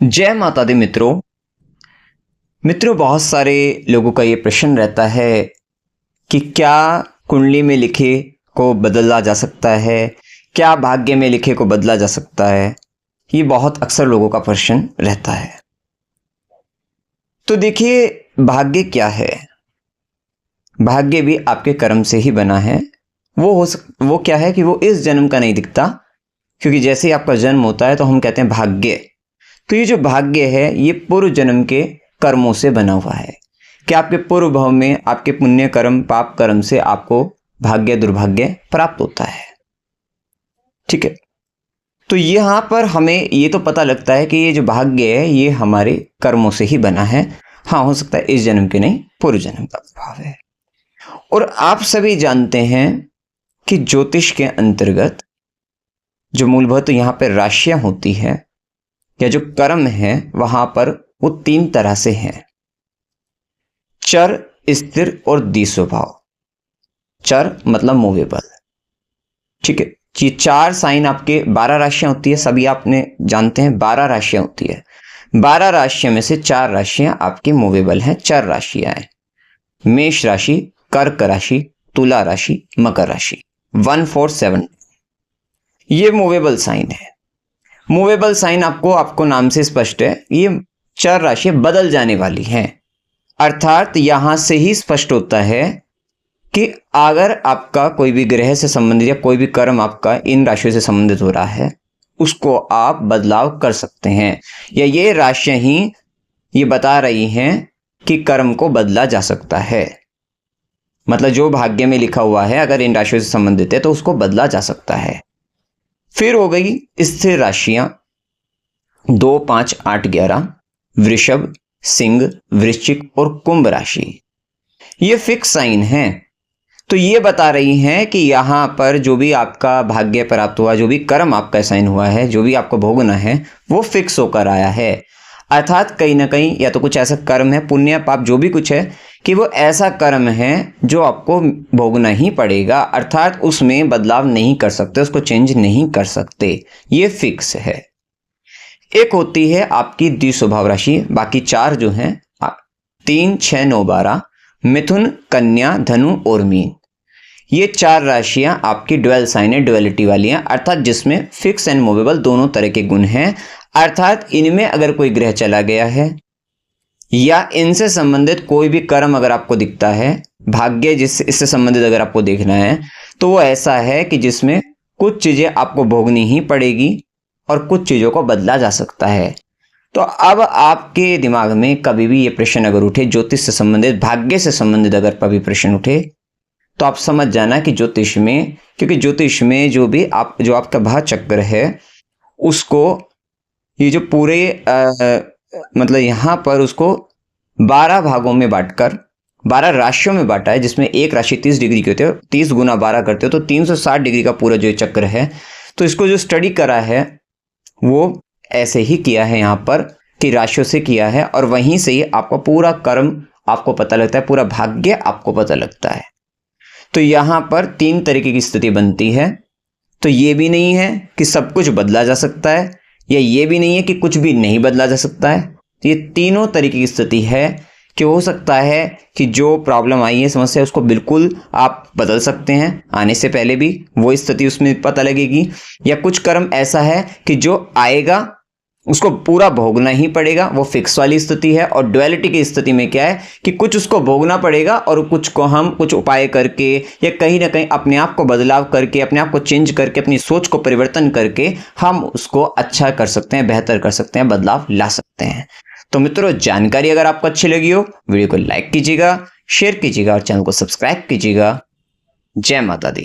जय माता दी मित्रों बहुत सारे लोगों का ये प्रश्न रहता है कि क्या कुंडली में लिखे को बदला जा सकता है, क्या भाग्य में लिखे को बदला जा सकता है। ये बहुत अक्सर लोगों का प्रश्न रहता है। तो देखिए, भाग्य क्या है? भाग्य भी आपके कर्म से ही बना है। वो क्या है कि वो इस जन्म का नहीं दिखता, क्योंकि जैसे ही आपका जन्म होता है तो हम कहते हैं भाग्य। तो ये जो भाग्य है ये पूर्व जन्म के कर्मों से बना हुआ है कि आपके पूर्व भाव में आपके पुण्य कर्म पाप कर्म से आपको भाग्य दुर्भाग्य प्राप्त होता है। ठीक है, तो यहां पर हमें ये तो पता लगता है कि ये जो भाग्य है ये हमारे कर्मों से ही बना है। हाँ, हो सकता है इस जन्म के नहीं, पूर्व जन्म का प्रभाव है। और आप सभी जानते हैं कि ज्योतिष के अंतर्गत जो मूलभूत यहां पर राशियां होती है या जो कर्म है वहां पर वो तीन तरह से हैं: चर, स्थिर और द्विस्वभाव। चर मतलब मूवेबल। ठीक है, ये चार साइन आपके 12 राशियां होती है, सभी आपने जानते हैं 12 राशियां होती है। 12 राशियों में से 4 राशियां आपकी मूवेबल हैं, चर राशियां हैं। मेष राशि, कर्क राशि, तुला राशि, मकर राशि। 1 4 7 ये मूवेबल साइन है। मूवेबल साइन आपको नाम से स्पष्ट है, ये चर राशि बदल जाने वाली हैं। अर्थात यहां से ही स्पष्ट होता है कि अगर आपका कोई भी ग्रह से संबंधित या कोई भी कर्म आपका इन राशियों से संबंधित हो रहा है, उसको आप बदलाव कर सकते हैं, या ये राशियां ही ये बता रही हैं कि कर्म को बदला जा सकता है। मतलब जो भाग्य में लिखा हुआ है अगर इन राशियों से संबंधित है तो उसको बदला जा सकता है। फिर हो गई स्थिर राशियां 2 5 8 11, वृषभ, सिंह, वृश्चिक और कुंभ राशि। ये फिक्स साइन है। तो ये बता रही हैं कि यहां पर जो भी आपका भाग्य प्राप्त हुआ, जो भी कर्म आपका साइन हुआ है, जो भी आपको भोगना है वो फिक्स होकर आया है। अर्थात कहीं ना कहीं या तो कुछ ऐसा कर्म है, पुण्य पाप जो भी कुछ है, कि वो ऐसा कर्म है जो आपको भोगना ही पड़ेगा। अर्थात उसमें बदलाव नहीं कर सकते, उसको चेंज नहीं कर सकते, ये फिक्स है। एक होती है आपकी द्विस्वभाव राशि, बाकी 4 जो हैं 3 6 9 12, मिथुन, कन्या, धनु और मीन। ये 4 राशियां आपकी ड्वेल साइन है, ड्वेलिटी वाली हैं, अर्थात जिसमें फिक्स एंड मूवेबल दोनों तरह के गुण हैं। अर्थात इनमें अगर कोई ग्रह चला गया है या इनसे संबंधित कोई भी कर्म अगर आपको दिखता है, भाग्य इससे संबंधित अगर आपको देखना है, तो वो ऐसा है कि जिसमें कुछ चीजें आपको भोगनी ही पड़ेगी और कुछ चीजों को बदला जा सकता है। तो अब आपके दिमाग में कभी भी ये प्रश्न अगर उठे, ज्योतिष से संबंधित, भाग्य से संबंधित अगर कभी प्रश्न उठे, तो आप समझ जाना कि ज्योतिष में, क्योंकि ज्योतिष में जो आपका भाव चक्र है उसको ये जो पूरे मतलब यहां पर उसको 12 भागों में बांटकर 12 राशियों में बांटा है, जिसमें एक राशि 30 डिग्री की होती है, 30 गुना 12 करते हो तो 360 डिग्री का पूरा जो चक्र है। तो इसको जो स्टडी करा है वो ऐसे ही किया है, यहाँ पर कि राशियों से किया है, और वहीं से ही आपका पूरा कर्म आपको पता लगता है, पूरा भाग्य आपको पता लगता है। तो यहाँ पर 3 तरीके की स्थिति बनती है। तो ये भी नहीं है कि सब कुछ बदला जा सकता है, या ये भी नहीं है कि कुछ भी नहीं बदला जा सकता है। तो ये तीनों तरीके की स्थिति है कि हो सकता है कि जो प्रॉब्लम आई है, समस्या, उसको बिल्कुल आप बदल सकते हैं, आने से पहले भी वो स्थिति उसमें पता लगेगी, या कुछ कर्म ऐसा है कि जो आएगा उसको पूरा भोगना ही पड़ेगा, वो फिक्स वाली स्थिति है। और ड्युअलिटी की स्थिति में क्या है कि कुछ उसको भोगना पड़ेगा और कुछ को हम कुछ उपाय करके या कहीं ना कहीं अपने आप को बदलाव करके, अपने आप को चेंज करके, अपनी सोच को परिवर्तन करके हम उसको अच्छा कर सकते हैं, बेहतर कर सकते हैं, बदलाव ला सकते हैं। तो मित्रों, जानकारी अगर आपको अच्छी लगी हो, वीडियो को लाइक कीजिएगा, शेयर कीजिएगा और चैनल को सब्सक्राइब कीजिएगा। जय माता दी।